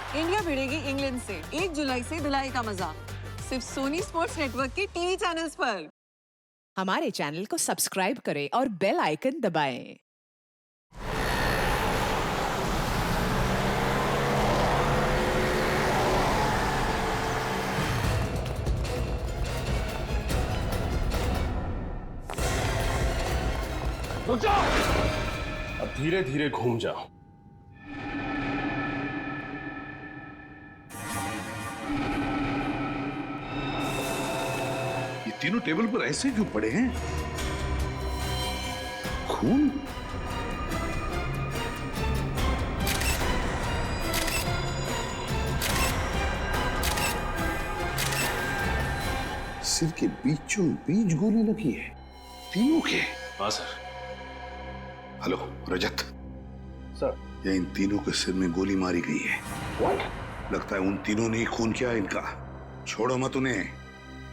India भिड़ेगी England से 1 जुलाई से धुलाई का मजा सिर्फ सोनी स्पोर्ट्स नेटवर्क के टीवी चैनल्स पर। हमारे चैनल को सब्सक्राइब करें और बेल आइकन दबाएं। रुक जाओ, अब धीरे धीरे घूम जाओ। ये तीनों टेबल पर ऐसे क्यों पड़े हैं? खून? सिर के बीचों बीच गोली लगी है तीनों के। हाँ सर। हेलो रजत सर, ये इन तीनों के सिर में गोली मारी गई है। What? लगता है उन तीनों ने ही खून किया इनका। छोड़ो मत उन्हें,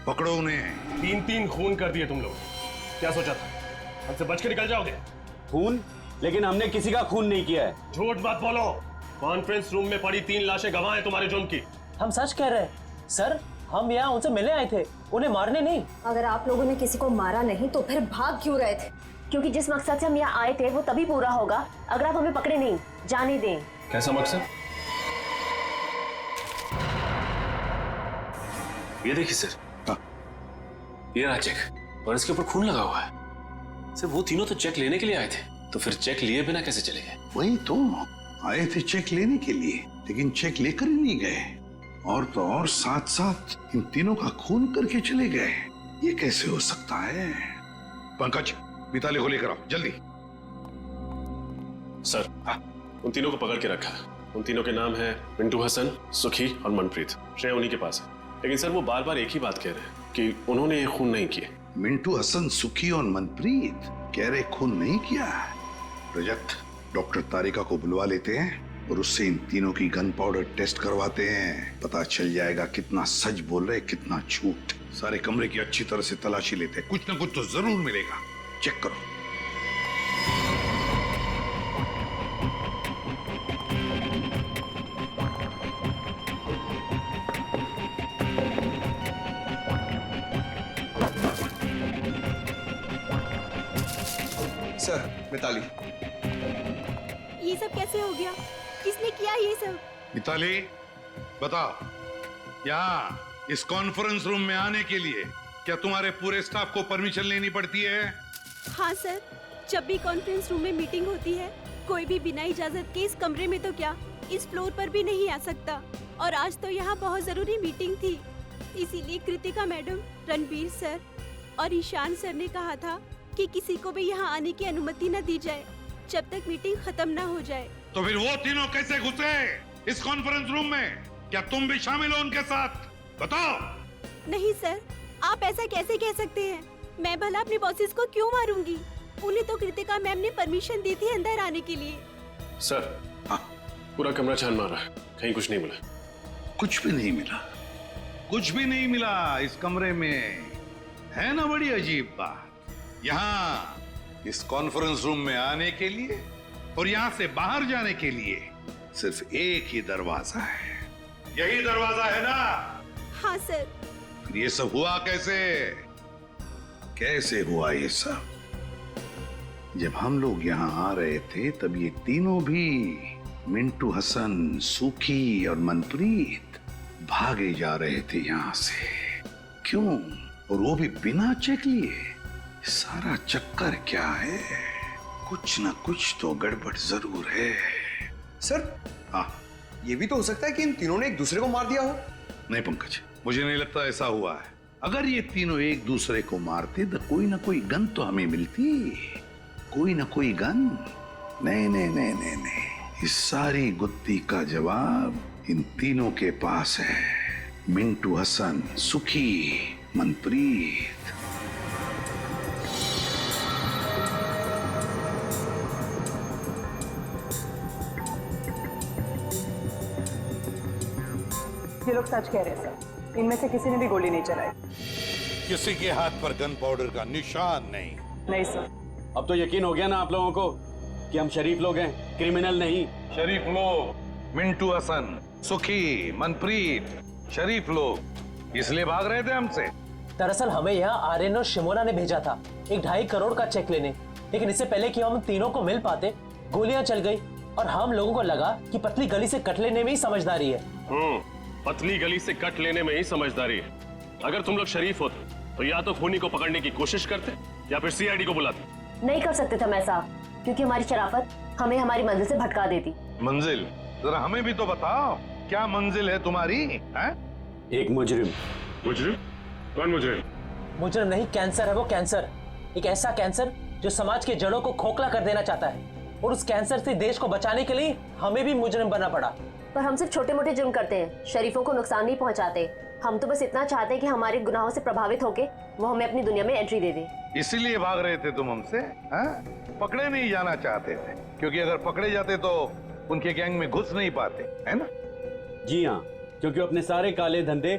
पकड़ो उन्हें। 3-3 खून कर दिए तुम लोग। क्या सोचा था हमसे बच के निकल जाओगे? खून? लेकिन हमने किसी का खून नहीं किया है। झूठ मत बोलो। कॉन्फ्रेंस रूम में पड़ी 3 लाशें गवाह हैं तुम्हारे जुर्म की। हम सच कह रहे हैं सर, हम यहाँ उनसे मिलने आए थे, उन्हें मारने नहीं। अगर आप लोगों ने किसी को मारा नहीं तो फिर भाग क्यों रहे थे? क्योंकि जिस मकसद से हम यहाँ आए थे वो तभी पूरा होगा अगर आप हमें पकड़े नहीं। जाने दें। कैसा मकसद? ये देखिए सर। हाँ। ये रहा चेक और इसके ऊपर खून लगा हुआ है। सर वो तीनों तो चेक लेने के लिए आए थे, तो फिर चेक लिए बिना कैसे चले गए? वही तो, आए थे चेक लेने के लिए लेकिन चेक लेकर ही नहीं गए, और तो और साथ साथ इन तीनों का खून करके चले गए। ये कैसे हो सकता है? पंकज, मिताली को लेकर आओ जल्दी। सर, उन तीनों को पकड़ के रखा है। उन तीनों के नाम है मिंटू हसन, सुखी और मनप्रीत। श्रेय उन्हीं के पास है, लेकिन सर वो बार बार एक ही बात कह रहे हैं कि उन्होंने ये खून नहीं किए। मिंटू हसन, सुखी और मनप्रीत कह रहे खून नहीं किया। रजत, डॉक्टर तारिका को बुलवा लेते हैं और उससे इन तीनों की गन पाउडर टेस्ट करवाते हैं। पता चल जाएगा कितना सच बोल रहे कितना झूठ। सारे कमरे की अच्छी तरह से तलाशी लेते हैं, कुछ ना कुछ तो जरूर मिलेगा। चेक करो। सर, मिताली। ये सब कैसे हो गया? किसने किया ये सब? मिताली, बताओ, यहाँ इस कॉन्फ्रेंस रूम में आने के लिए क्या तुम्हारे पूरे स्टाफ को परमिशन लेनी पड़ती है? हाँ सर, जब भी कॉन्फ्रेंस रूम में मीटिंग होती है कोई भी बिना इजाजत के इस कमरे में तो क्या इस फ्लोर पर भी नहीं आ सकता। और आज तो यहाँ बहुत जरूरी मीटिंग थी, इसीलिए कृतिका मैडम, रणबीर सर और ईशान सर ने कहा था कि किसी को भी यहाँ आने की अनुमति न दी जाए जब तक मीटिंग खत्म न हो जाए। तो फिर वो तीनों कैसे घुसे इस कॉन्फ्रेंस रूम में? क्या तुम भी शामिल हो उनके साथ? बताओ। नहीं सर, आप ऐसा कैसे कह सकते हैं? मैं भला अपने बॉसेस को क्यों मारूंगी? उन्हें तो कृतिका मैम ने परमिशन दी थी अंदर आने के लिए। सर, हाँ, पूरा कमरा छान मारा है, कहीं कुछ नहीं मिला। कुछ भी नहीं मिला? कुछ भी नहीं मिला इस कमरे में? है ना बड़ी अजीब बात। यहाँ इस कॉन्फ्रेंस रूम में आने के लिए और यहाँ से बाहर जाने के लिए सिर्फ एक ही दरवाजा है। यही दरवाजा है ना? हाँ सर। फिर ये सब हुआ कैसे? कैसे हुआ ये सब? जब हम लोग यहाँ आ रहे थे तब ये तीनों भी, मिंटू हसन, सुखी और मनप्रीत, भागे जा रहे थे यहाँ से। क्यों? और वो भी बिना चेक लिए। सारा चक्कर क्या है? कुछ ना कुछ तो गड़बड़ जरूर है। सर, हाँ, ये भी तो हो सकता है कि इन तीनों ने एक दूसरे को मार दिया हो। नहीं पंकज, मुझे नहीं लगता ऐसा हुआ है। अगर ये तीनों एक दूसरे को मारते तो कोई ना कोई गन तो हमें मिलती। कोई ना कोई गन। नहीं नहीं नहीं नहीं नहीं, इस सारी गुत्थी का जवाब इन तीनों के पास है। मिंटू हसन, सुखी, मनप्रीत। ये लोग सच कह रहे हैं सर, इनमें से किसी ने भी गोली नहीं चलाई। किसी के हाथ पर गन पाउडर का निशान नहीं। नहीं सर। अब तो यकीन हो गया ना आप लोगों को कि हम शरीफ लोग हैं, क्रिमिनल नहीं। शरीफ लोग मिंटू हसन, सुखी, मनप्रीत, शरीफ लोग इसलिए भाग रहे थे हमसे। दरअसल हमें यहाँ आर्यन और शिमोना ने भेजा था 1.5 करोड़ का चेक लेने, लेकिन इससे पहले कि हम तीनों को मिल पाते गोलियां चल गई और हम लोगों को लगा कि पतली गली से कट लेने में ही समझदारी है। पतली गली से कट लेने में ही समझदारी है। अगर तुम लोग शरीफ होते तो या तो खूनी को पकड़ने की कोशिश करते या फिर सीआईडी को बुलाते। नहीं कर सकते थे हम ऐसा, क्योंकि हमारी शराफत हमें हमारी मंजिल से भटका देती। मंजिल? जरा हमें भी तो बताओ, क्या मंजिल है तुम्हारी? है? एक मुजरिम। मुजरिम? कौन मुजरिम? मुजरिम नहीं, कैंसर है वो, कैंसर। एक ऐसा कैंसर जो समाज के जड़ों को खोखला कर देना चाहता है, और उस कैंसर से देश को बचाने के लिए हमें भी मुजरिम बनना पड़ा। पर हम सिर्फ छोटे मोटे जुर्म करते हैं, शरीफों को नुकसान नहीं पहुंचाते। हम तो बस इतना चाहते हैं कि हमारे गुनाहों से प्रभावित होके वो हमें अपनी दुनिया में एंट्री दे दे। इसीलिए भाग रहे थे तुम हमसे? पकड़े नहीं जाना चाहते थे, क्योंकि अगर पकड़े जाते तो उनके गैंग में घुस नहीं पाते, है ना? जी हाँ, क्योंकि अपने सारे काले धंधे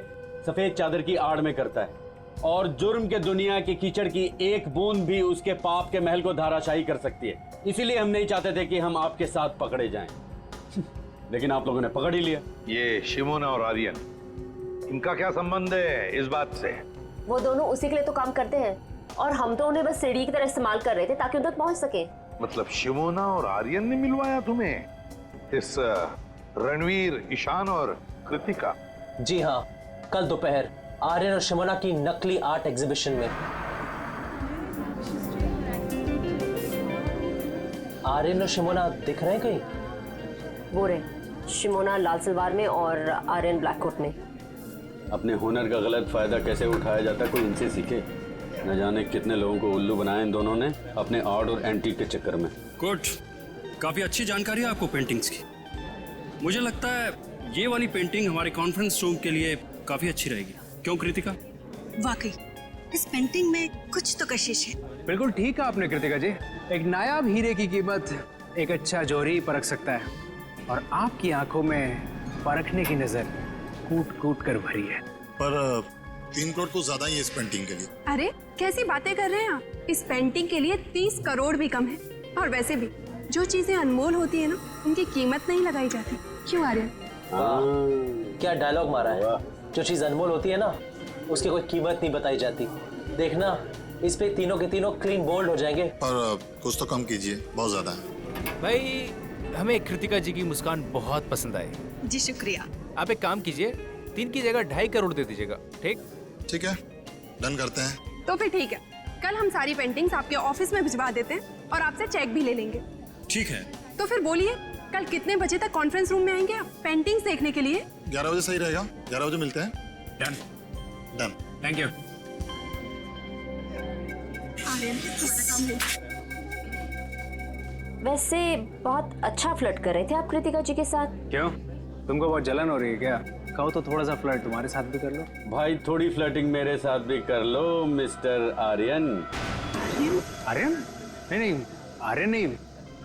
सफेद चादर की आड़ में करता है, और जुर्म के दुनिया के कीचड़ की एक बूंद भी उसके पाप के महल को धाराशाही कर सकती है। इसीलिए हम नहीं चाहते थे कि हम आपके साथ पकड़े जाएं। लेकिन आप लोगों ने पकड़ ही लिया। ये शिमोना और आर्यन, इनका क्या संबंध है इस बात से? वो दोनों उसी के लिए तो काम करते हैं, और हम तो उन्हें बस सीढ़ी की तरह इस्तेमाल कर रहे थे ताकि उन तक पहुंच सके। मतलब शिमोना और आर्यन ने मिलवाया तुम्हें इस रणवीर, ईशान और कृतिका? जी हाँ, कल दोपहर आर्यन और शिमोना की नकली आर्ट एग्जीबिशन में। आर्यन और शिमोना दिख रहे हैं कहीं? वो रहे, शिमोना लाल सलवार में और आर्यन ब्लैक कोट में। अपने हुनर का गलत फायदा कैसे उठाया जाता है, कोई इनसे सीखे। न जाने कितने लोगों को उल्लू बनाया इन दोनों ने अपने आर्ट और एंटीक के चक्कर में। गुड, काफी अच्छी जानकारी है आपको पेंटिंग्स की। मुझे लगता है ये वाली पेंटिंग हमारे कॉन्फ्रेंस रूम के लिए काफी अच्छी रहेगी। क्यों कृतिका? वाकई इस पेंटिंग में कुछ तो कशिश है। बिल्कुल ठीक कहा आपने कृतिका जी। एक नायाब हीरे की कीमत एक अच्छा जौहरी ही परख सकता है, और आपकी आंखों में परखने की नजर कूट कूट कर भरी है। पर 3 करोड़ तो ज्यादा ही है इस पेंटिंग के लिए। अरे कैसी बातें कर रहे हैं आप? इस पेंटिंग के लिए 30 करोड़ भी कम है। और वैसे भी जो चीजें अनमोल होती है ना, उनकी कीमत नहीं लगाई जाती। क्यों आर्यन? क्या डायलॉग मारा है। जो चीज अनमोल होती है ना, उसकी कोई कीमत नहीं बताई जाती। देखना, इस पे तीनों के तीनों क्लीन बोल्ड हो जाएंगे। पर कुछ तो कम कीजिए, बहुत ज्यादा है। भाई, हमें कृतिका जी की मुस्कान बहुत पसंद आई। जी शुक्रिया। आप एक काम कीजिए, 3 की जगह 2.5 करोड़ दे दीजिएगा। ठीक? ठीक है, डन करते हैं। तो फिर ठीक है, कल हम सारी पेंटिंग्स आपके ऑफिस में भिजवा देते हैं और आपसे चेक भी ले लेंगे। ठीक है। तो फिर बोलिए, कल कितने बजे तक कॉन्फ्रेंस रूम में आएंगे आप पेंटिंग्स देखने के लिए? 11 बजे सही रहेगा। 11 बजे मिलते हैं। डन। डन। Thank you. वैसे बहुत अच्छा फ्लर्ट कर रहे थे आप कृतिका जी के साथ। क्यों, तुमको बहुत जलन हो रही है क्या? कहो तो थोड़ा सा फ्लर्ट तुम्हारे साथ भी कर लो। भाई थोड़ी फ्लर्टिंग मेरे साथ भी कर लो मिस्टर आर्यन। आर्यन? नहीं, आर्यन नहीं,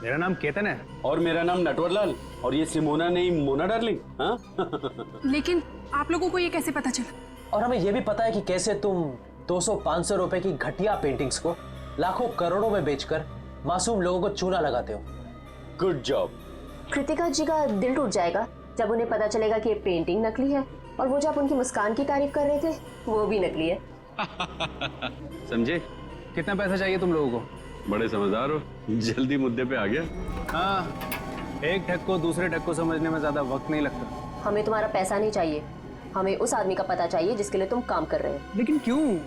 मेरा नाम केतन है। और मेरा नाम नटवरलाल। और ये सिमोना नहीं, मोना डार्लिंग। हाँ? लेकिन आप लोगों को ये कैसे पता चला? और हमें ये भी पता है कि कैसे तुम 200-500 रुपए की घटिया पेंटिंग्स को लाखों करोड़ों में बेचकर मासूम लोगों को चूना लगाते हो। Good job. कृतिका जी का दिल टूट जाएगा जब उन्हें पता चलेगा कि ये पेंटिंग नकली है, और वो जो आप उनकी मुस्कान की तारीफ कर रहे थे वो भी नकली है। समझे? कितना पैसा चाहिए तुम लोगों को? बड़े समझदार हो, जल्दी मुद्दे पे आ गया। हाँ, एक ठग को दूसरे ठग को समझने में ज्यादा वक्त नहीं लगता। हमें तुम्हारा पैसा नहीं चाहिए, हमें उस आदमी का पता चाहिए जिसके लिए तुम काम कर रहे हो। लेकिन क्यों?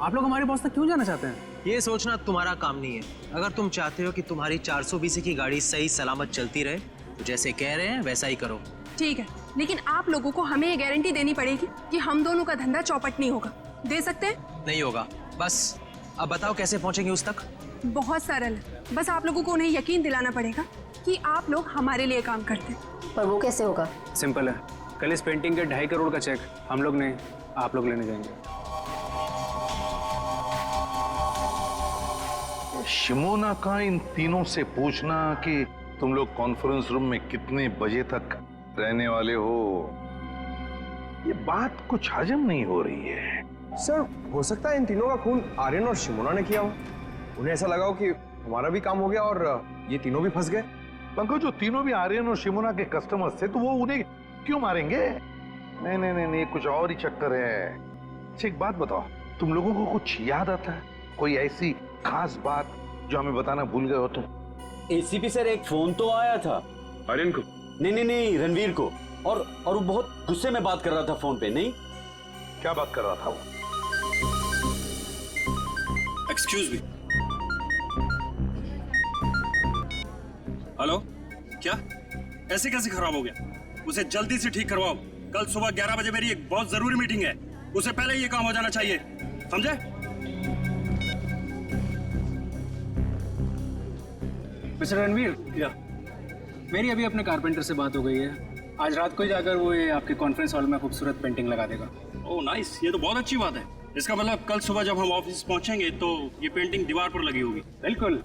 आप लोग हमारे बॉस तक क्यों जाना चाहते हैं? ये सोचना तुम्हारा काम नहीं है। अगर तुम चाहते हो कि तुम्हारी 420 की गाड़ी सही सलामत चलती रहे, तो जैसे कह रहे हैं वैसा ही करो। ठीक है, लेकिन आप लोगों को हमें ये गारंटी देनी पड़ेगी कि हम दोनों का धंधा चौपट नहीं होगा। दे सकते हैं? नहीं होगा। बस अब बताओ कैसे पहुंचेंगे उस तक? बहुत सरल है, बस आप लोगों को उन्हें यकीन दिलाना पड़ेगा कि आप लोग हमारे लिए काम करते हैं। पर वो कैसे होगा? सिंपल है, कल इस पेंटिंग के 2.5 करोड़ का चेक हम लोग नहीं, आप लोग लेने जाएंगे। शिमोना का इन तीनों से पूछना कि तुम लोग कॉन्फ्रेंस रूम में कितने बजे तक रहने वाले हो, ये बात कुछ हजम नहीं हो रही है। सर, हो सकता है इन तीनों का खून आर्यन और शिमोना ने किया हो। उन्हें ऐसा लगा हो कि हमारा भी काम हो गया और ये तीनों भी फंस गए। पंकज, जो तीनों भी आर्यन और शिमोना के कस्टमर्स थे, तो वो उन्हें क्यों मारेंगे? नहीं नहीं नहीं नहीं, कुछ और ही चक्कर है। अच्छा एक बात बताओ, तुम लोगों को कुछ याद आता है? कोई ऐसी खास बात जो हमें बताना भूल गए हो तुम? एसीपी सर, एक फोन तो आया था। आर्यन को? नहीं, रणवीर को। और वो बहुत गुस्से में बात कर रहा था फोन पे। नहीं, क्या बात कर रहा था वो? Excuse me. हेलो, क्या ऐसे कैसे खराब हो गया? उसे जल्दी से ठीक करवाओ। कल सुबह 11 बजे मेरी एक बहुत जरूरी मीटिंग है, उसे पहले ये काम हो जाना चाहिए, समझे? मिस्टर रणवीर, या मेरी अभी अपने कारपेंटर से बात हो गई है। आज रात को ही जाकर वो ये आपके कॉन्फ्रेंस हॉल में खूबसूरत पेंटिंग लगा देगा। ओह नाइस, ये तो बहुत अच्छी बात है। इसका मतलब कल सुबह जब हम ऑफिस पहुंचेंगे तो ये पेंटिंग दीवार पर लगी होगी। बिल्कुल।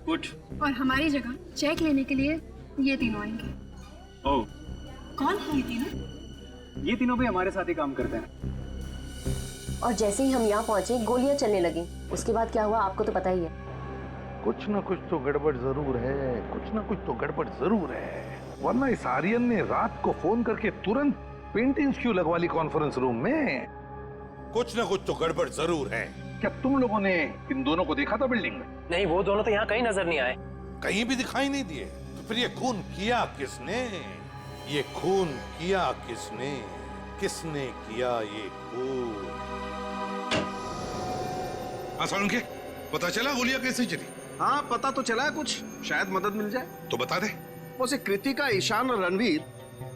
गुड। और हमारी जगह चेक लेने के लिए ये तीनों आएंगे। ओह, कौन है ये तीनों? ये तीनों भी हमारे साथ ही काम करते हैं। और जैसे ही हम यहाँ पहुंचे गोलियां चलने लगी। उसके बाद क्या हुआ आपको तो पता ही है। कुछ ना कुछ तो गड़बड़ जरूर है, कुछ ना कुछ तो गड़बड़ जरूर है, वरना इस आर्यन ने रात को फोन करके तुरंत पेंटिंग्स क्यों लगवा ली कॉन्फ्रेंस रूम में? कुछ ना कुछ तो गड़बड़ जरूर है। क्या तुम लोगों ने इन दोनों को देखा था बिल्डिंग में? नहीं, वो दोनों तो यहाँ कहीं नजर नहीं आए। कहीं भी दिखाई नहीं दिए। तो फिर ये खून किया किसने? ये खून किया किसने? किसने किया ये खून? के पता चला गोलियां कैसे चली? हाँ पता तो चला है कुछ, शायद मदद मिल जाए। तो बता दे। वो से कृतिका, ईशान और रणवीर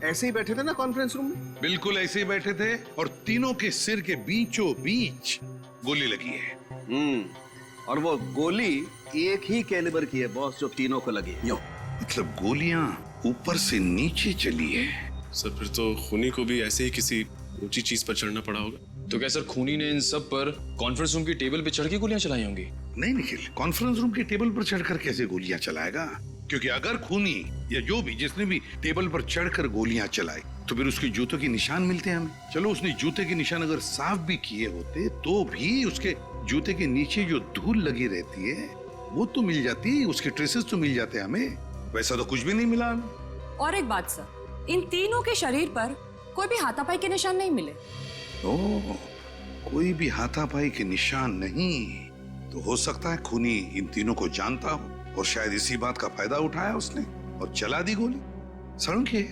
ऐसे ही बैठे थे ना कॉन्फ्रेंस रूम में। बिल्कुल ऐसे ही बैठे थे और तीनों के सिर के बीचों बीच गोली लगी है। और वो गोली एक ही कैलिबर की है बॉस, जो तीनों को लगी। यो मतलब गोलियां ऊपर से नीचे चली है। सर फिर तो खूनी को भी ऐसे ही किसी ऊंची चीज पर चढ़ना पड़ा होगा। तो क्या सर खूनी ने इन सब पर कॉन्फ्रेंस रूम की टेबल पे चढ़ के गोलियां चलाई होंगी? नहीं निखिल, कॉन्फ्रेंस रूम की टेबल पर चढ़कर कैसे गोलियां चलाएगा? क्योंकि अगर खूनी या जो भी जिसने भी टेबल पर चढ़कर गोलियां चलाई तो फिर उसके जूतों के निशान मिलते हैं हमें। चलो उसने जूते के निशान अगर साफ भी किए होते तो भी उसके जूते के नीचे जो धूल लगी रहती है वो तो मिल जाती, उसके ट्रेसेस तो मिल जाते हैं हमें। वैसा तो कुछ भी नहीं मिला हमें। और एक बात सर, इन तीनों के शरीर पर कोई भी हाथापाई के निशान नहीं मिले। ओह, कोई भी हाथापाई के निशान नहीं, तो हो सकता है खूनी इन तीनों को जानता हो और शायद इसी बात का फायदा उठाया उसने और चला दी गोली। सड़के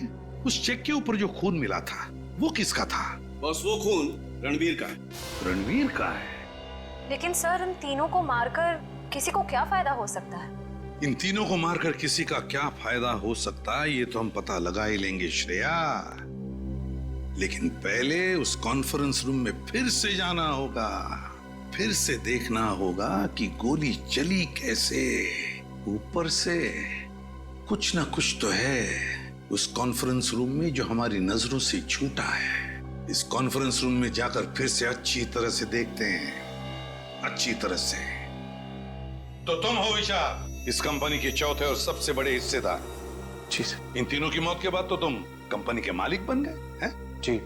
उस चेक के ऊपर जो खून मिला था वो किसका था? बस वो खून रणवीर का है। रणवीर का है? लेकिन सर इन तीनों को मारकर किसी को क्या फायदा हो सकता है? इन तीनों को मारकर किसी का क्या फायदा हो सकता है ये तो हम पता लगा ही लेंगे श्रेया, लेकिन पहले उस कॉन्फ्रेंस रूम में फिर से जाना होगा, फिर से देखना होगा कि गोली चली कैसे। ऊपर से कुछ ना कुछ तो है उस कॉन्फ्रेंस रूम में जो हमारी नजरों से छूटा है। इस कॉन्फ्रेंस रूम में जाकर फिर से अच्छी तरह से देखते हैं, अच्छी तरह से। तो तुम हो विशाल, इस कंपनी के चौथे और सबसे बड़े हिस्सेदार। जी सर। इन तीनों की मौत के बाद तो तुम कंपनी के मालिक बन गए हैं? जी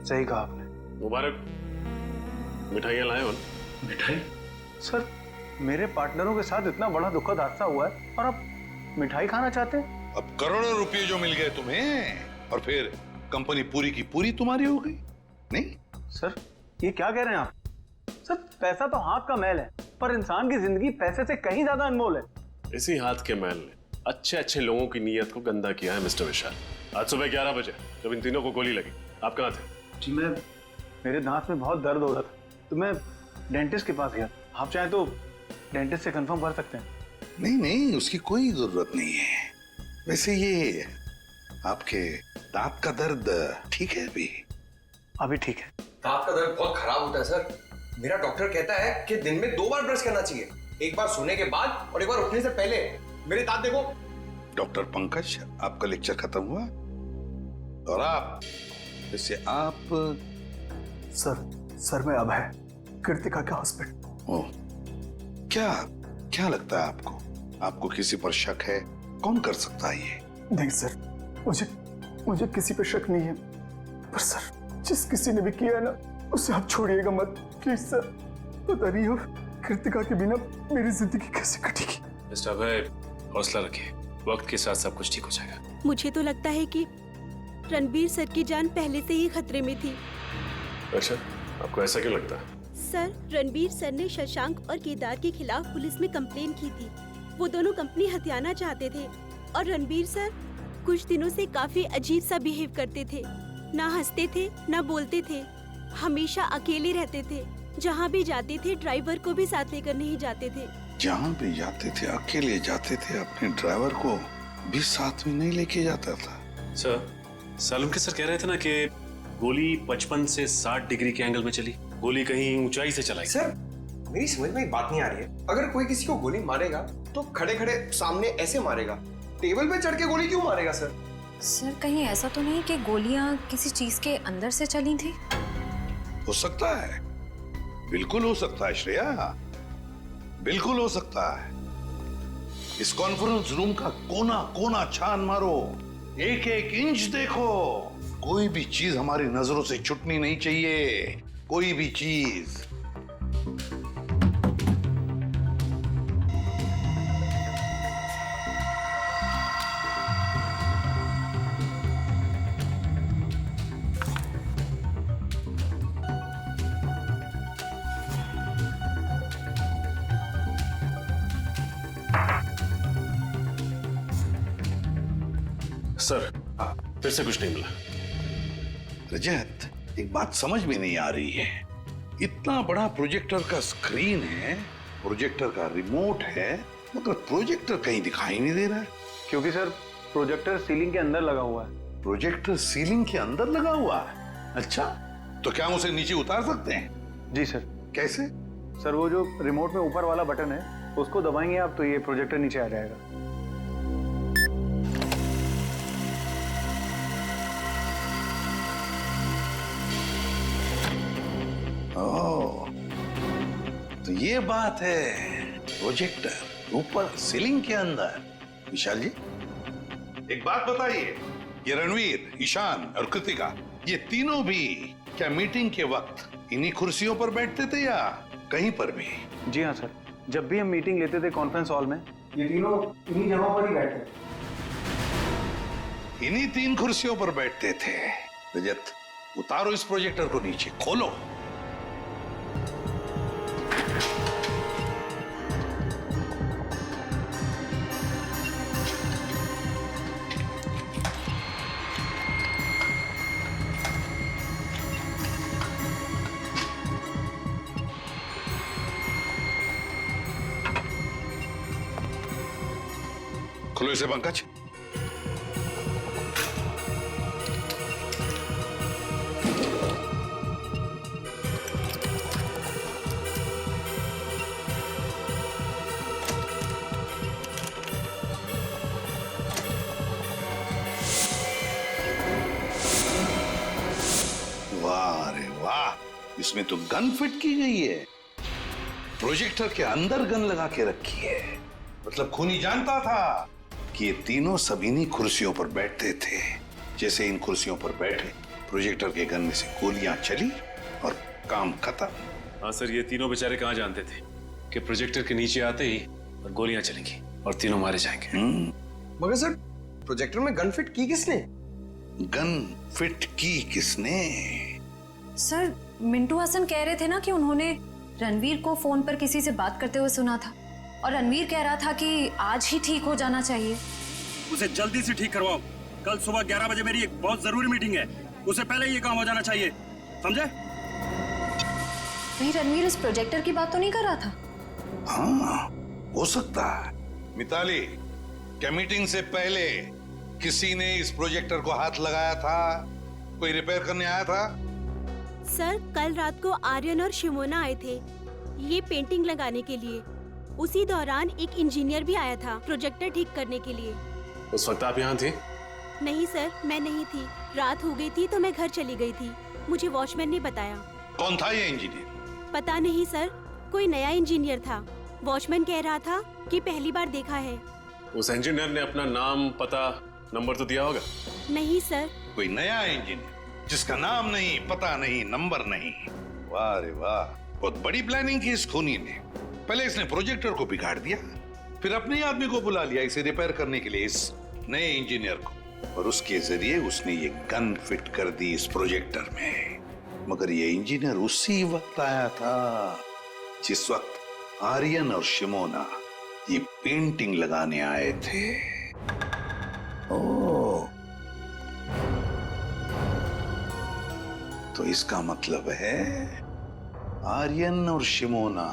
सही कहा आपने। मुबारक। मिठाइयाँ लाए हो? मिठाई? सर मेरे पार्टनरों के साथ इतना बड़ा दुखद हादसा हुआ है और आप मिठाई खाना चाहते हैं? अब करोड़ों रुपए जो मिल गए तुम्हें और फिर कंपनी पूरी की पूरी तुम्हारी हो गई? नहीं सर ये क्या कह रहे हैं आप? सर पैसा तो हाथ का मैल है, पर इंसान की जिंदगी पैसे से कहीं ज्यादा अनमोल है। इसी हाथ के मैल ने अच्छे अच्छे लोगों की नीयत को गंदा किया है मिस्टर विशाल। आज सुबह 11 बजे जब इन तीनों को गोली लगी, आप कहाँ थे? जी मेरे दांत में बहुत दर्द हो रहा था तो मैं डेंटिस्ट के पास गया। आप चाहें तो डेंटिस्ट से कंफर्म कर सकते हैं। नहीं नहीं, उसकी कोई जरूरत नहीं है। वैसे ये आपके दांत का दर्द ठीक है? अभी ठीक है। दांत का दर्द बहुत खराब होता है सर। मेरा डॉक्टर कहता है कि दिन में 2 बार ब्रश करना चाहिए, एक बार सोने के बाद और एक बार उठने से पहले। मेरे दांत देखो। डॉक्टर पंकज, आपका लेक्चर खत्म हुआ और आप वैसे आप? सर मैं अभय, कृतिका के हस्बैंड। ओह, क्या लगता है आपको? आपको किसी पर शक है? कौन कर सकता है ये? नहीं सर, मुझे किसी पर शक नहीं है, पर सर जिस किसी ने भी किया है ना उसे आप छोड़िएगा मत प्लीज सर। पता नहीं हो कृतिका के बिना मेरी जिंदगी कैसे कटेगी। मिस्टर अभय, हौसला रखिए, वक्त के साथ सब कुछ ठीक हो जाएगा। मुझे तो लगता है कि रणबीर सर की जान पहले से ही खतरे में थी। अच्छा, आपको ऐसा क्यों लगता है? सर, रणबीर सर ने शशांक और केदार के खिलाफ पुलिस में कंप्लेन की थी। वो दोनों कंपनी हथियाना चाहते थे और रणबीर सर कुछ दिनों से काफी अजीब सा बिहेव करते थे। ना हंसते थे, ना बोलते थे, हमेशा अकेले रहते थे। जहाँ भी जाते थे ड्राइवर को भी साथ लेकर नहीं जाते थे। जहाँ भी जाते थे अकेले जाते थे, अपने ड्राइवर को भी साथ में नहीं लेके जाता था। सर, सालुंके सर कह रहे थे ना कि गोली 55 से 60 डिग्री के एंगल में चली, गोली कहीं ऊंचाई से चलाई। सर, मेरी समझ में एक बात नहीं आ रही है। अगर कोई किसी को गोली मारेगा तो खड़े खड़े सामने ऐसे मारेगा, टेबल पे चढ़ के गोली क्यों मारेगा सर? सर, कहीं ऐसा तो नहीं कि गोलियां किसी चीज के अंदर से चली थी? हो सकता है, बिल्कुल हो सकता है श्रेया, बिल्कुल हो सकता है। इस कॉन्फ्रेंस रूम का कोना कोना छान मारो, एक एक इंच देखो, कोई भी चीज हमारी नजरों से छूटनी नहीं चाहिए, कोई भी चीज। सर, फिर से कुछ नहीं मिला। रजत, एक बात समझ में नहीं आ रही है, इतना बड़ा प्रोजेक्टर का स्क्रीन है, प्रोजेक्टर का रिमोट है, मगर प्रोजेक्टर कहीं दिखाई नहीं दे रहा है। क्योंकि सर प्रोजेक्टर सीलिंग के अंदर लगा हुआ है। प्रोजेक्टर सीलिंग के अंदर लगा हुआ है? अच्छा, तो क्या हम उसे नीचे उतार सकते हैं? जी सर। कैसे? सर, वो जो रिमोट में ऊपर वाला बटन है उसको दबाएंगे आप तो ये प्रोजेक्टर नीचे आ जाएगा। ओह, तो ये बात है, प्रोजेक्टर ऊपर सीलिंग के अंदर। विशाल जी, एक बात बताइए, ये रणवीर, ईशान और कृतिका, ये तीनों भी क्या मीटिंग के वक्त इन्हीं कुर्सियों पर बैठते थे या कहीं पर भी? जी हाँ सर, जब भी हम मीटिंग लेते थे कॉन्फ्रेंस हॉल में, ये तीनों इन्हीं जगहों पर ही बैठते थे। इन्हीं 3 कुर्सियों पर बैठते थे। रजत, उतारो इस प्रोजेक्टर को नीचे, खोलो। खोलो इसे पंकज। वाह रे वाह, इसमें तो गन फिट की गई है, प्रोजेक्टर के अंदर गन लगा के रखी है। मतलब खूनी जानता था कि ये तीनों सब इन्हीं कुर्सियों पर बैठते थे। जैसे इन कुर्सियों पर बैठे, प्रोजेक्टर के गन में से गोलियां चली और काम खत्म। हाँ सर, ये तीनों बेचारे कहाँ जानते थे कि प्रोजेक्टर के नीचे आते ही और गोलियां चलेंगी और तीनों मारे जाएंगे। मगर सर, प्रोजेक्टर में गन फिट की किसने? गन फिट की किसने? सर, मिंटू हसन कह रहे थे ना कि उन्होंने रणवीर को फोन पर किसी से बात करते हुए सुना था और रणवीर कह रहा था कि आज ही ठीक हो जाना चाहिए। उसे जल्दी से ठीक करवाओ, कल सुबह 11 बजे मेरी एक बहुत जरूरी मीटिंग है, उससे पहले ये काम हो जाना चाहिए, समझे? कहीं रणवीर इस प्रोजेक्टर की बात तो नहीं कर रहा था? हाँ, हो सकता है। मिताली, क्या मीटिंग से पहले किसी ने इस प्रोजेक्टर को हाथ लगाया था? कोई रिपेयर करने आया था? सर, कल रात को आर्यन और शिमोना आए थे ये पेंटिंग लगाने के लिए। उसी दौरान एक इंजीनियर भी आया था प्रोजेक्टर ठीक करने के लिए। उस वक्त आप यहाँ थे? नहीं सर, मैं नहीं थी, रात हो गई थी तो मैं घर चली गई थी, मुझे वॉचमैन ने बताया। कौन था ये इंजीनियर? पता नहीं सर, कोई नया इंजीनियर था, वॉचमैन कह रहा था कि पहली बार देखा है। उस इंजीनियर ने अपना नाम, पता, नंबर तो दिया होगा? नहीं सर। कोई नया इंजीनियर जिसका नाम नहीं, पता नहीं, नंबर नहीं। वाह रे वाह, बहुत बड़ी प्लानिंग की इस खूनी ने। पहले इसने प्रोजेक्टर को बिगाड़ दिया, फिर अपने आदमी को बुला लिया इसे रिपेयर करने के लिए, इस नए इंजीनियर को। और उसके जरिए उसने ये गन फिट कर दी इस प्रोजेक्टर में। मगर ये इंजीनियर उसी वक्त आया था जिस वक्त आर्यन और शिमोना ये पेंटिंग लगाने आए थे। ओह, तो इसका मतलब है आर्यन और शिमोना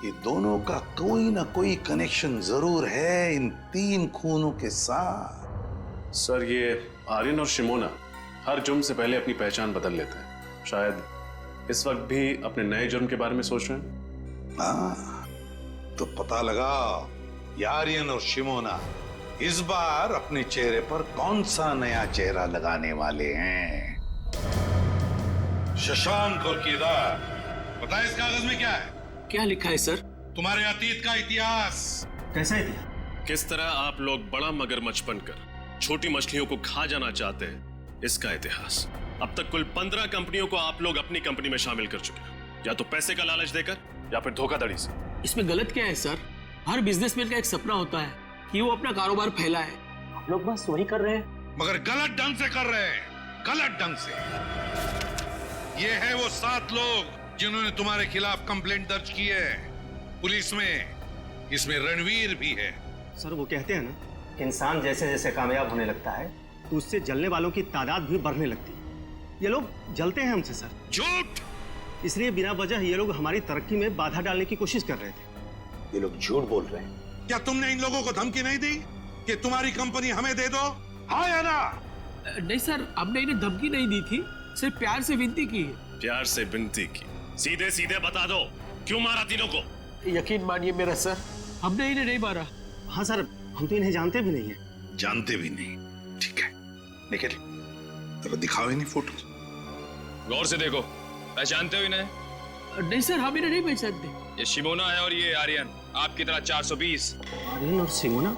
ये दोनों का कोई ना कोई कनेक्शन जरूर है इन 3 खूनों के साथ। सर, ये आर्यन और शिमोना हर जुर्म से पहले अपनी पहचान बदल लेते हैं। शायद इस वक्त भी अपने नए जुर्म के बारे में सोच रहे हैं। हाँ, तो पता लगा ये आर्यन और शिमोना इस बार अपने चेहरे पर कौन सा नया चेहरा लगाने वाले हैं। शशांक और केदार, पता है इस कागज में क्या है? क्या लिखा है सर? तुम्हारे अतीत का इतिहास। कैसा इतिहास? किस तरह आप लोग बड़ा मगरमच्छ बनकर छोटी मछलियों को खा जाना चाहते हैं, इसका इतिहास। अब तक कुल 15 कंपनियों को आप लोग अपनी कंपनी में शामिल कर चुके हैं, या तो पैसे का लालच देकर या फिर धोखाधड़ी से। इसमें गलत क्या है सर? हर बिजनेसमैन का एक सपना होता है कि वो अपना कारोबार फैलाए। हम लोग बस वही कर रहे हैं। मगर गलत ढंग से कर रहे हैं, गलत ढंग से। ये है वो 7 लोग जिन्होंने तुम्हारे खिलाफ कंप्लेंट दर्ज की है पुलिस में। इसमें रणवीर भी है। सर, वो कहते हैं ना, इंसान जैसे जैसे कामयाब होने लगता है तो उससे जलने वालों की तादाद भी बढ़ने लगती है। ये लोग जलते हैं हमसे सर। झूठ! इसलिए बिना वजह ये लोग हमारी तरक्की में बाधा डालने की कोशिश कर रहे थे। ये लोग झूठ बोल रहे हैं। क्या तुमने इन लोगों को धमकी नहीं दी कि तुम्हारी कंपनी हमें दे दो? हाँ या ना? नहीं सर, हमने इन्हें धमकी नहीं दी थी, सिर्फ प्यार से विनती की है। प्यार से विनती की? सीधे सीधे बता दो, क्यों मारा तीनों को? यकीन मानिए मेरा सर, हमने इन्हें नहीं मारा। हाँ सर, हम तो इन्हें जानते भी नहीं है। जानते भी नहीं? ठीक है, निकल, तो दिखाओ इन्हें फोटो। गौर से देखो, पहचानते हो इन्हें? नहीं सर, हम इन्हें नहीं पहचानते। ये शिमोना है और ये आर्यन, आपकी तरह 420। आर्यन और शिमोना,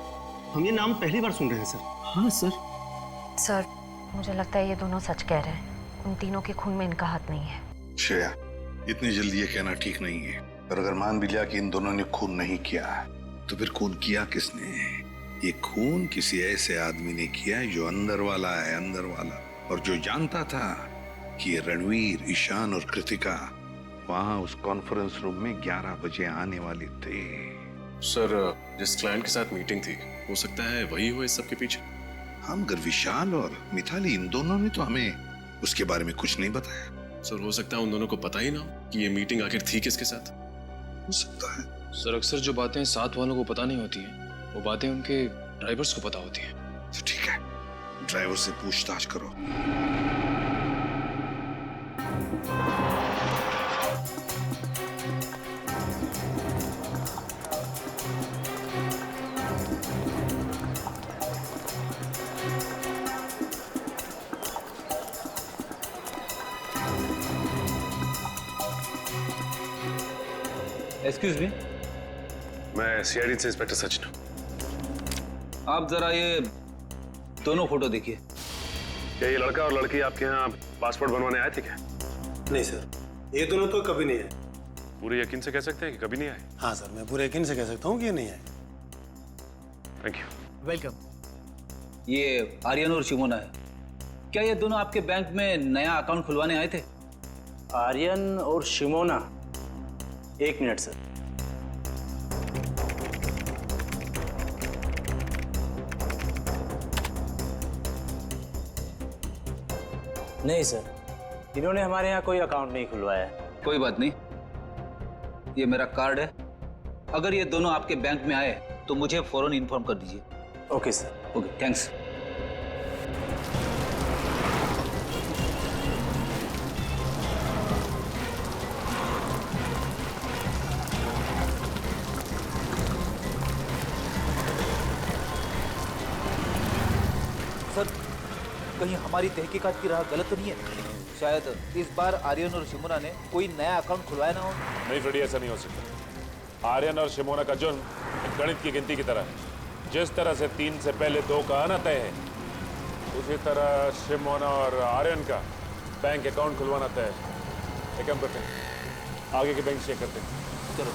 हम ये नाम पहली बार सुन रहे हैं सर। हाँ सर। सर, मुझे लगता है ये दोनों सच कह रहे हैं। उन तीनों के खून में इनका हाथ नहीं है। श्रेया, इतनी जल्दी ये कहना ठीक नहीं है। और अगर मान भी लिया कि इन दोनों ने खून नहीं किया, तो फिर खून किया किसने? ये खून किसी ऐसे आदमी ने किया है जो अंदर वाला है, अंदर वाला, और जो जानता था कि ये रणवीर, ईशान और कृतिका वहां उस कॉन्फ्रेंस रूम में 11 बजे आने वाले थे। सर, जिस क्लाइंट के साथ मीटिंग थी, हो सकता है वही हो इस सब के पीछे। हम मगर विशाल और मिताली, इन दोनों ने तो हमें उसके बारे में कुछ नहीं बताया। सर, हो सकता है उन दोनों को पता ही ना कि ये मीटिंग आखिर थी किसके साथ। हो सकता है। सर, अक्सर जो बातें साथ वालों को पता नहीं होती हैं, वो बातें उनके ड्राइवर्स को पता होती हैं। तो ठीक है, ड्राइवर से पूछताछ करो। एक्सक्यूज मी, मैं सीआईडी से इंस्पेक्टर सचिन हूँ। आप जरा ये दोनों फोटो देखिए। क्या ये लड़का और लड़की आपके यहाँ पासपोर्ट बनवाने आए थे क्या? नहीं सर, ये दोनों तो कभी नहीं आए। पूरे यकीन से कह सकते हैं कि कभी नहीं आए? हाँ सर, मैं पूरे यकीन से कह सकता हूँ कि ये नहीं आए। Thank you. वेलकम। ये आर्यन और शिमोना है। क्या ये दोनों आपके बैंक में नया अकाउंट खुलवाने आए थे? आर्यन और शिमोना? एक मिनट सर। नहीं सर, इन्होंने हमारे यहाँ कोई अकाउंट नहीं खुलवाया है। कोई बात नहीं, ये मेरा कार्ड है। अगर ये दोनों आपके बैंक में आए तो मुझे फौरन इन्फॉर्म कर दीजिए। Okay sir. Okay, thanks. Sir, कहीं हमारी तहकीकात की राह गलत तो नहीं है? शायद इस बार आर्यन और शिमोना ने कोई नया अकाउंट खुलवाया ना हो। नहीं फ्रेडी, ऐसा नहीं हो सकता। आर्यन और शिमोना का जुर्म गणित की गिनती की तरह है। जिस तरह से 3 से पहले 2 का आना तय है, उसी तरह शिमोना और आर्यन का बैंक अकाउंट खुलवाना तय है। एक काम करते हैं, आगे के बैंक चेक करते हैं। चलो।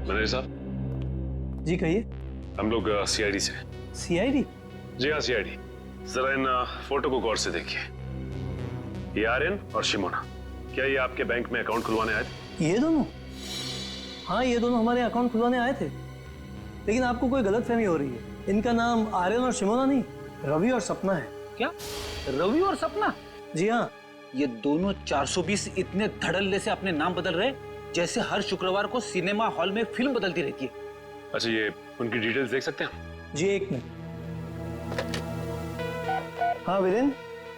मैनेजर साहब। जी कहिए। हम लोग सीआईडी से। सीआईडी? जी हाँ, सीआईडी। जरा इन फोटो को गौर से देखिए। ये आर्यन और शिमोना, क्या ये आपके बैंक में अकाउंट खुलवाने आए थे? ये दोनों? हाँ, ये दोनों हमारे अकाउंट खुलवाने आए थे, लेकिन आपको कोई गलतफहमी हो रही है। इनका नाम आर्यन और शिमोना नहीं, रवि और सपना है। क्या? रवि और सपना? जी हाँ। ये दोनों 420 इतने धड़ल्ले से अपने नाम बदल रहे जैसे हर शुक्रवार को सिनेमा हॉल में फिल्म बदलती रहती है। अच्छा, ये उनकी डिटेल्स देख सकते हैं? जी, एक मिनट। हाँ वीरेन,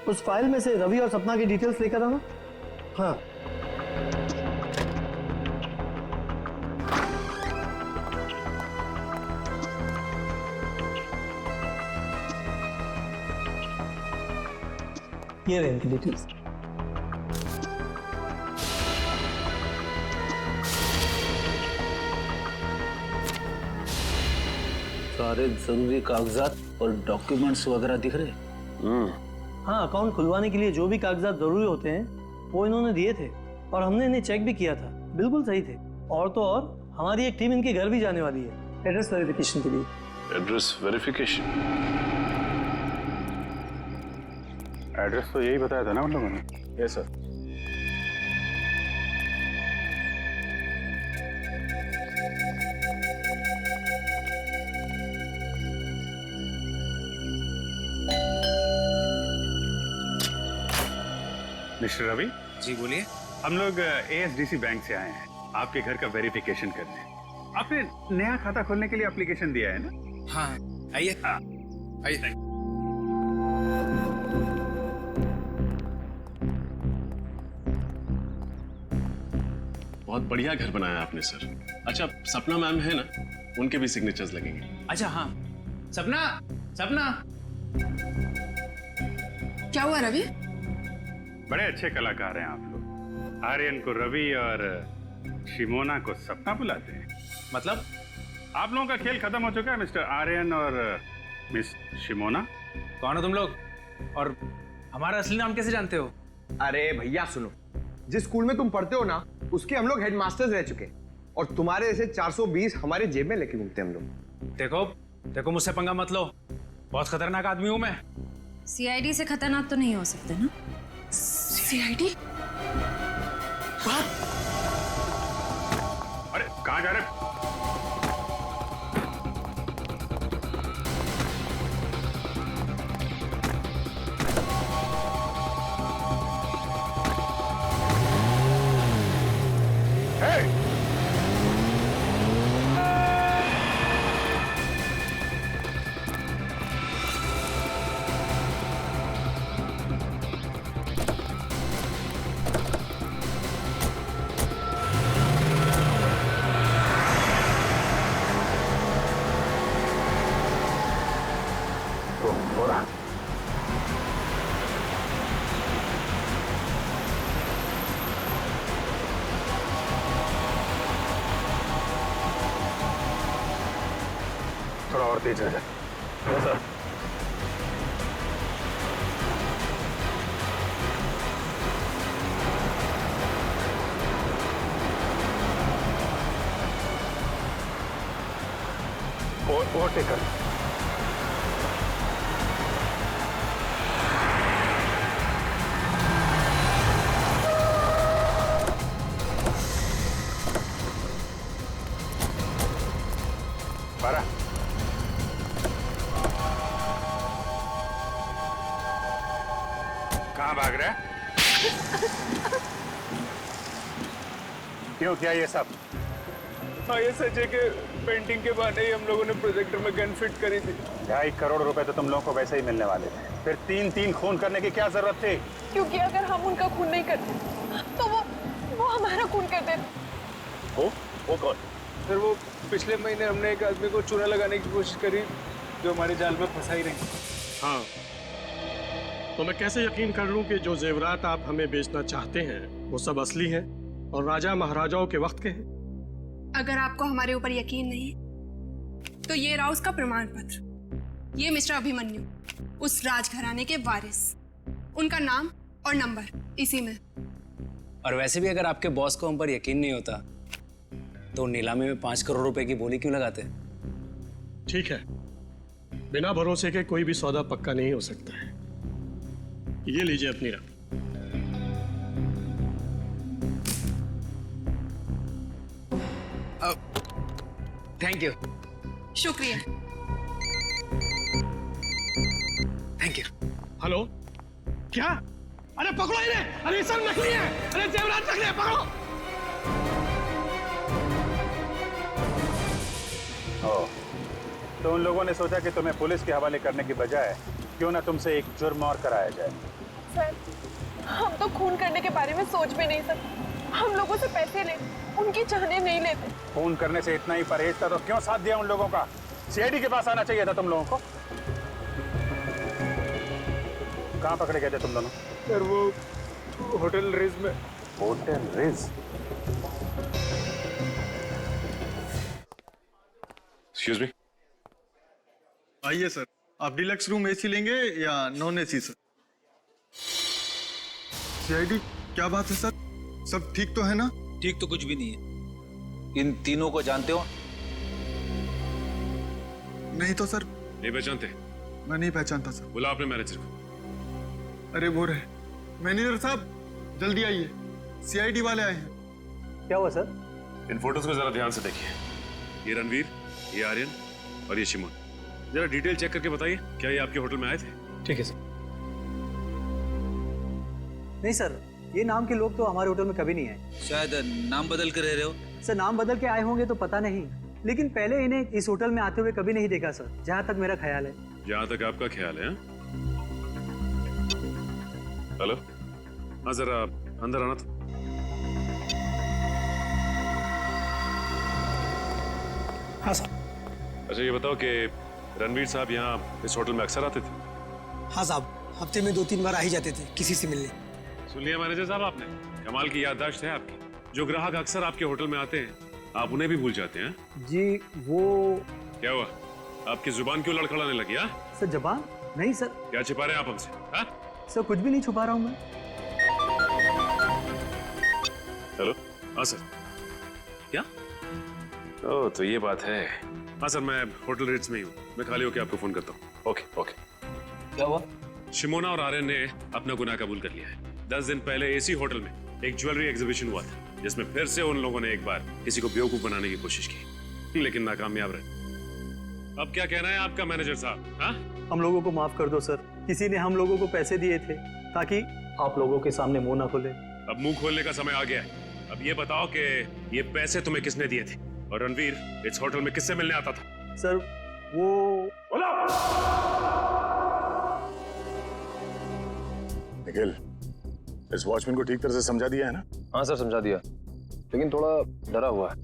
उस फाइल में से रवि और सपना की डिटेल्स लेकर आना। हाँ। ये रहे इनकी डिटेल्स। सारे जरूरी कागजात और डॉक्यूमेंट्स वगैरह दिख रहे। हाँ, अकाउंट खुलवाने के लिए जो भी कागजात जरूरी होते हैं वो इन्होंने दिए थे और हमने इन्हें चेक भी किया था, बिल्कुल सही थे। और तो और हमारी एक टीम इनके घर भी जाने वाली है एड्रेस वेरिफिकेशन के लिए। Address verification? एड्रेस तो यही बताया था ना उन लोगों ने। Yes sir. Mister Ravi ji बोलिए। हम लोग एएसडीसी बैंक से आए हैं आपके घर का वेरिफिकेशन करने। आपने नया खाता खोलने के लिए एप्लीकेशन दिया है ना? हाँ, आइए आइए। बहुत बढ़िया घर बनाया आपने सर। अच्छा, सपना मैम है ना, उनके भी सिग्नेचर्स लगेंगे। अच्छा हाँ, सपना सपना। क्या हुआ रवि? बड़े अच्छे कलाकार हैं आप लोग। आर्यन को रवि और शिमोना को सपना बुलाते हैं। मतलब? आप लोगों का खेल खत्म हो चुका है मिस्टर आर्यन और मिस शिमोना। कौन हो तुम लोग और हमारा असली नाम कैसे जानते हो? अरे भैया सुनो, जिस स्कूल में तुम पढ़ते हो ना, उसके हम लोग हेडमास्टर्स रह चुके हैं और तुम्हारे जैसे 420 हमारे जेब में लेके घूमते हैं हम लोग। देखो देखो, मुझसे पंगा मत लो, बहुत खतरनाक आदमी हूं मैं। सीआईडी से खतरनाक तो नहीं हो सकते ना? सीआईडी? अरे कहाँ जा रहे? थोड़ा और तेज है सर। ओवरटेक कर। कहाँ भाग रहा है? क्यों किया ये सब? हाँ, ये सच है कि पेंटिंग के बहाने ही हम लोगों ने प्रोजेक्टर में गन फिट करी थी। 2.5 करोड़ रुपए तो तुम लोगों को वैसे ही मिलने वाले थे, फिर 3-3 खून करने की क्या जरूरत थी? क्योंकि अगर हम उनका खून नहीं करते तो वो हमारा खून कर देते। वो कौन? सर, वो पिछले महीने हमने एक आदमी को चूना लगाने की कोशिश करी जो हमारे जाल में फंसा ही रही। हाँ, तो मैं कैसे यकीन कर लूं कि जो जेवरात आप हमें बेचना चाहते हैं वो सब असली हैं और राजा महाराजाओं के वक्त के हैं? अगर आपको हमारे ऊपर यकीन नहीं तो ये रहा उसका प्रमाण पत्र। ये मिस्टर अभिमन्यु, उस राजघराने के वारिस, उनका नाम और नंबर इसी में। और वैसे भी अगर आपके बॉस को हम पर यकीन नहीं होता तो नीलामी में 5 करोड़ रुपए की बोली क्यों लगाते? ठीक है, बिना भरोसे के कोई भी सौदा पक्का नहीं हो सकता है। ये लीजिए अपनी रकम। Thank you. शुक्रिया। Thank you. हेलो, क्या? अरे पकड़ो इन्हें! अरे सब नकली है! अरे जेवरात नकली है, पकड़ो! तो उन लोगों ने सोचा कि तुम्हें पुलिस के हवाले करने की बजाय क्यों ना तुमसे एक जुर्म और कराया जाए। सर, हम तो खून करने के बारे में सोच भी नहीं सकते। हम लोगों से पैसे ले, उनकी जानें नहीं लेते। खून करने से इतना ही परहेज था तो क्यों साथ दिया उन लोगों का? सीआईडी के पास आना चाहिए था तुम लोगों को। कहाँ पकड़े गए थे तुम दोनों? सर वो होटल रिज में। Hotel ridge? Excuse me. आइए सर, आप डिलक्स रूम एसी लेंगे या नॉन एसी सर? सीआईडी, क्या बात है सर? सब ठीक तो है ना? ठीक तो कुछ भी नहीं है। इन तीनों को जानते हो? नहीं तो सर। नहीं पहचानते? मैं नहीं पहचानता सर। बुला अपने मैनेजर को। अरे वो रहे। मैनेजर साहब, जल्दी आइए, सीआईडी वाले आए हैं। क्या हुआ सर? इन फोटोज को जरा ध्यान से देखिए। ये रणवीर, ये आर्यन और ये शिमोन। जरा डिटेल चेक करके बताइए, क्या ये आपके होटल में आए थे? ठीक है सर। नहीं सर, ये नाम के लोग तो हमारे होटल में कभी नहीं आए। शायद नाम बदल कर रह रहे हो। सर, नाम बदल के आए होंगे तो पता नहीं, लेकिन पहले इन्हें इस होटल में आते हुए कभी नहीं देखा सर, जहाँ तक मेरा ख्याल है। जहाँ तक आपका ख्याल है? हेलो, हाँ जरा अंदर आना था। हाँ सर। अच्छा ये बताओ कि रणवीर साहब यहाँ इस होटल में अक्सर आते थे? हाँ साहब, हफ्ते में 2-3 बार आ ही जाते थे किसी से मिलने। सुन लिया मैनेजर साहब आपने? कमाल की याददाश्त है आपकी। जो ग्राहक अक्सर आपके होटल में आते हैं, आप उन्हें भी भूल जाते हैं? जी वो... क्या हुआ? आपकी जुबान क्यों लड़खड़ाने लगी? सर जबान नहीं सर। क्या छिपा रहे हैं आप हमसे? हाँ? सर कुछ भी नहीं छुपा रहा हूँ मैं। हेलो, हाँ सर। क्या? ओह तो ये बात है। हाँ सर, मैं होटल रेट्स में ही हूँ। मैं खाली होकर आपको फोन करता हूँ। Okay okay. क्या हुआ? शिमोना और आर्यन ने अपना गुनाह कबूल कर लिया है। 10 दिन पहले इसी होटल में एक ज्वेलरी एग्जीबिशन हुआ था, जिसमें फिर से उन लोगों ने एक बार किसी को बेवकूफ बनाने की कोशिश की, लेकिन नाकामयाब रहे। अब क्या कहना है आपका मैनेजर साहब? हाँ? हम लोगों को माफ कर दो सर। किसी ने हम लोगों को पैसे दिए थे ताकि आप लोगों के सामने मुंह ना खोले। अब मुंह खोलने का समय आ गया है। अब ये बताओ कि ये पैसे तुम्हें किसने दिए थे, और रणवीर इस होटल में किससे मिलने आता था? सर वो... बोलो। निखिल, इस वॉचमैन को ठीक तरह से समझा दिया है ना? हाँ सर, समझा दिया, लेकिन थोड़ा डरा हुआ है।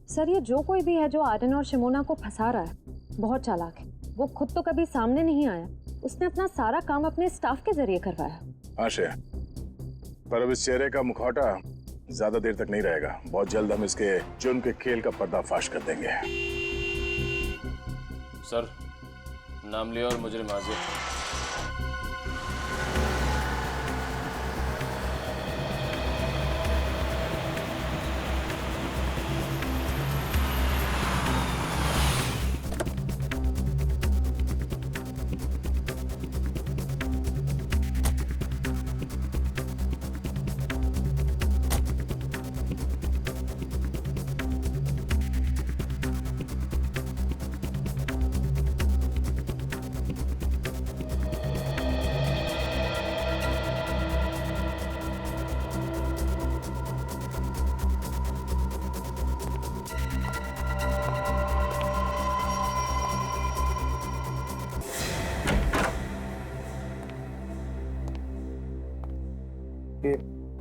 सर ये जो कोई भी है जो आर्यन और शिमोना को फंसा रहा है, बहुत चालाक है। वो खुद तो कभी सामने नहीं आया, उसने अपना सारा काम अपने स्टाफ के जरिए करवाया। हाँ श्रेया, पर अब इस चेहरे का मुखौटा ज्यादा देर तक नहीं रहेगा। बहुत जल्द हम इसके जुर्म के खेल का पर्दाफाश कर देंगे। सर, नाम लिया और मुजरिम हाजिर।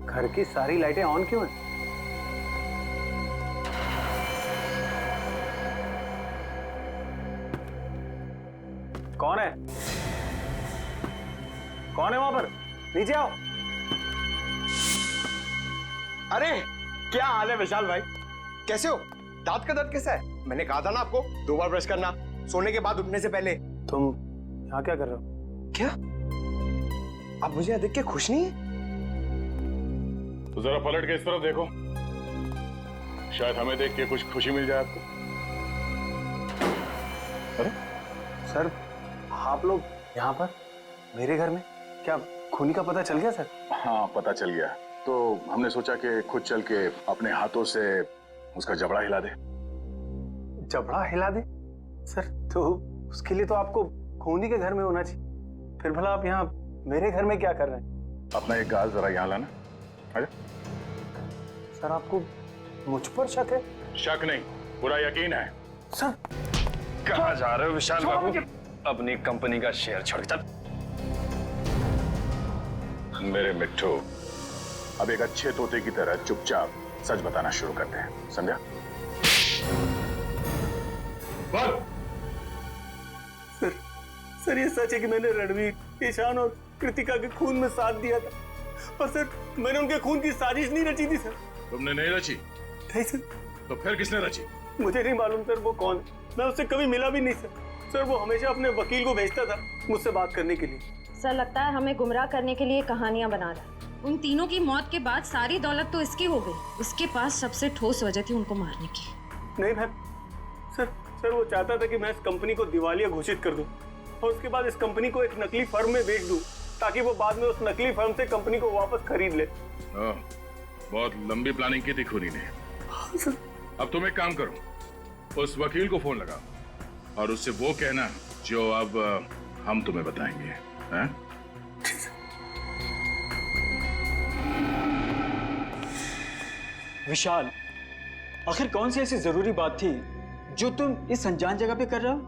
घर की सारी लाइटें ऑन क्यों हैं? कौन है? कौन है वहां पर? नीचे आओ। अरे क्या हाल है विशाल भाई? कैसे हो? दांत का दर्द कैसा है? मैंने कहा था ना आपको 2 बार ब्रश करना, सोने के बाद उठने से पहले। तुम यहाँ क्या कर रहे हो? क्या आप मुझे यहाँ देख के खुश नहीं है? तो जरा पलट के इस तरफ देखो, शायद हमें देख के कुछ खुशी मिल जाए आपको। अरे सर, आप लोग यहाँ पर मेरे घर में? क्या खूनी का पता चल गया सर? हाँ, पता चल गया। तो हमने सोचा कि खुद चल के अपने हाथों से उसका जबड़ा हिला दे। जबड़ा हिला दे? सर, तो उसके लिए तो आपको खूनी के घर में होना चाहिए। फिर भला आप यहाँ मेरे घर में क्या कर रहे हैं? अपना एक गाल जरा यहाँ लाना। आजा। सर, आपको मुझ पर शक है? शक नहीं, पूरा यकीन है। सर, कहाँ जा रहे हो विशाल बाबू? अपनी कंपनी का शेयर छोड़ के चल। मेरे मिट्ठू, अब एक अच्छे तोते की तरह चुपचाप सच बताना शुरू करते हैं, समझा? बोल। सर, ये सच है कि मैंने रणवीर, ईशान और कृतिका के खून में साथ दिया था, पर सर मैंने उनके खून की साजिश नहीं रची थी सर। तुमने नहीं रची? नहीं सर। तो फिर किसने रची? मुझे नहीं मालूम सर वो कौन है, मैं उससे कभी मिला भी नहीं सर। सर, वो हमेशा अपने वकील को भेजता था मुझसे बात करने के लिए। सर, लगता है हमें गुमराह करने के लिए कहानियां बना रहा है। उन तीनों की मौत के बाद सारी दौलत तो इसकी हो गई। उसके पास सबसे ठोस वजह थी उनको मारने की। नहीं मैम, सर वो चाहता था कि मैं इस कंपनी को दिवालिया घोषित कर दूं और उसके बाद इस कंपनी को एक नकली फर्म में बेच दूं, ताकि वो बाद में उस नकली फर्म से कंपनी को वापस खरीद ले। बहुत लंबी प्लानिंग की थी खूनी ने। अब तुम एक काम करो, उस वकील को फोन लगाओ और उससे वो कहना जो अब हम तुम्हें बताएंगे। हैं? विशाल, आखिर कौन सी ऐसी जरूरी बात थी जो तुम इस अनजान जगह पे कर रहे हो?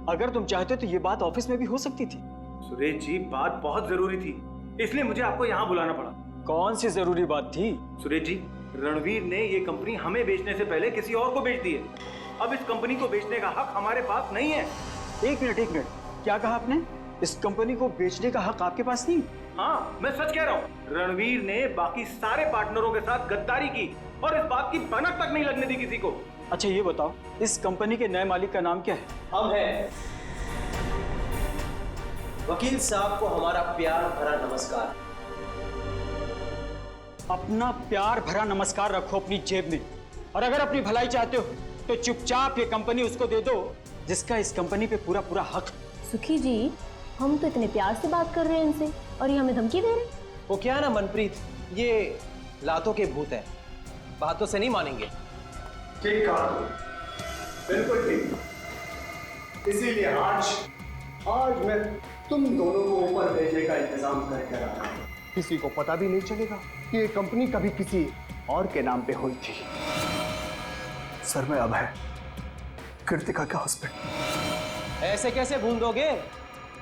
अगर तुम चाहते तो ये बात ऑफिस में भी हो सकती थी। सुरेश जी, बात बहुत जरूरी थी, इसलिए मुझे आपको यहाँ बुलाना पड़ा। कौन सी जरूरी बात थी? सुरेश जी, रणवीर ने ये कंपनी हमें बेचने से पहले किसी और को बेच दी है। अब इस कंपनी को बेचने का हक हमारे पास नहीं है। एक मिनट, क्या कहा आपने? इस कंपनी को बेचने का हक आपके पास नहीं? हाँ, मैं सच कह रहा हूँ। रणवीर ने बाकी सारे पार्टनरों के साथ गद्दारी की और इस बात की भनक तक नहीं लगने दी किसी को। अच्छा ये बताओ, इस कंपनी के नए मालिक का नाम क्या है? हम हैं। वकील साहब को हमारा प्यार भरा नमस्कार। अपना प्यार भरा नमस्कार रखो अपनी जेब में, और अगर अपनी भलाई चाहते हो तो चुपचाप ये कंपनी उसको दे दो जिसका इस कंपनी पे पूरा पूरा हक। सुखी जी, हम तो इतने प्यार से बात कर रहे हैं इनसे और ये हमें धमकी दे रहे हैं। वो क्या ना मनप्रीत, ये लातों के भूत हैं, बातों से नहीं मानेंगे। ठीक कहा, बिल्कुल ठीक। इसीलिए आज मैं तुम दोनों को ऊपर भेजने का इंतजाम करके रहा हूं। किसी को पता भी नहीं चलेगा कि ये कंपनी कभी किसी और के नाम पे हुई थी। सर, मैं अभय, कृतिका का हस्बैंड। ऐसे कैसे भूल दोगे?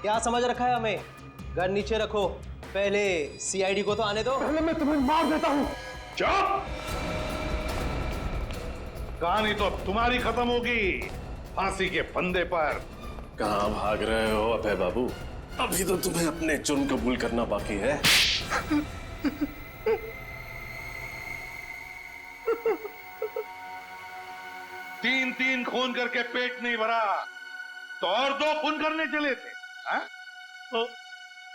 क्या समझ रखा है हमें? घर नीचे रखो, पहले सीआईडी को तो आने दो। पहले मैं तुम्हें मार देता हूं। चुप! कहानी तो अब तुम्हारी खत्म होगी, फांसी के फंदे पर। कहाँ भाग रहे हो अभय बाबू? अभी तो तुम्हें अपने जुर्म कबूल करना बाकी है। तीन खून करके पेट नहीं भरा तो और 2 खून करने चले थे। हा?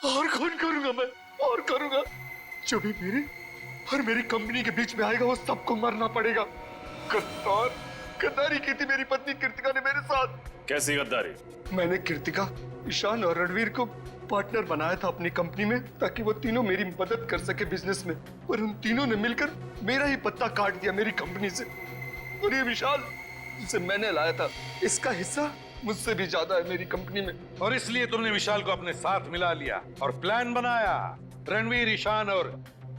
और खून करूंगा मैं, और करूंगा। जो भी मेरे और मेरी कंपनी के बीच में आएगा वो सबको मरना पड़ेगा। गद्दारी की थी मेरी पत्नी कृतिका ने मेरे साथ। कैसी गद्दारी? मैंने कृतिका, ईशान और रणवीर को पार्टनर बनाया था अपनी कंपनी में, ताकि वो तीनों मेरी मदद कर सके बिजनेस में। पर उन तीनों ने मिलकर मेरा ही पत्ता काट दिया मेरी कंपनी से। और ये विशाल, जिसे मैंने लाया था, इसका हिस्सा मुझसे भी ज्यादा है मेरी कंपनी में। और इसलिए तुमने विशाल को अपने साथ मिला लिया और प्लान बनाया रणवीर, ईशान और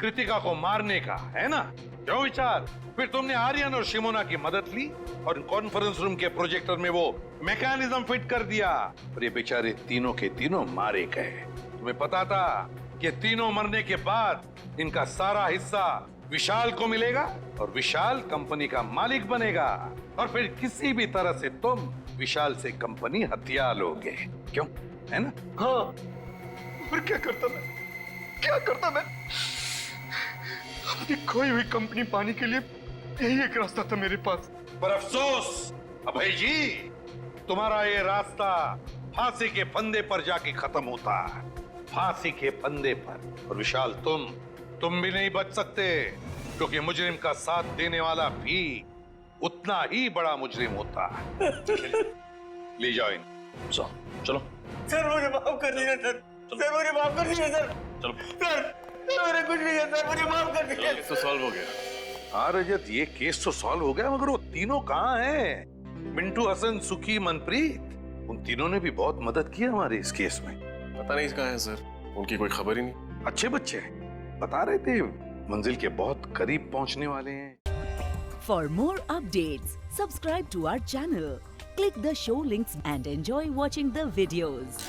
कृतिका को मारने का, है ना? क्यों विशाल? फिर तुमने आर्यन और शिमोना की मदद ली और कॉन्फ्रेंस रूम के प्रोजेक्टर में वो मैकेनिज्म फिट कर दिया और ये बेचारे तीनों के तीनों मारे गए। तुम्हें पता था कि तीनों मरने के बाद इनका सारा हिस्सा विशाल को मिलेगा और विशाल कंपनी का मालिक बनेगा, और फिर किसी भी तरह से तुम विशाल से कंपनी हथिया लोगे। क्यों, है ना? हाँ, और क्या करता मैं? अपनी खोई हुई कंपनी पाने के लिए यही एक रास्ता था मेरे पास। पर अफसोस अभय जी, तुम्हारा ये रास्ता फांसी के फंदे पर जाके खत्म होता है, फांसी के फंदे पर। और विशाल, तुम भी नहीं बच सकते, क्योंकि मुजरिम का साथ देने वाला भी उतना ही बड़ा मुजरिम होता है। ले जाओ चलो सर मुझे माफ कर दीजिए सर। सर मुझे माफ कर दीजिए सर। चलो सर मेरे कुछ नहीं है सर, मुझे माफ कर दीजिए। केस तो सॉल्व हो गया। हाँ रजत, ये केस तो सॉल्व हो गया, मगर वो तीनों कहाँ हैं? मिंटू, हसन, सुखी, मनप्रीत, उन तीनों ने भी बहुत मदद की हमारे इस केस में। पता नहीं कहाँ है सर, उनकी कोई खबर ही नहीं। अच्छे बच्चे हैं, बता रहे थे मंजिल के बहुत करीब पहुंचने वाले हैं। For more updates, subscribe to our channel, click the show links and enjoy watching the videos.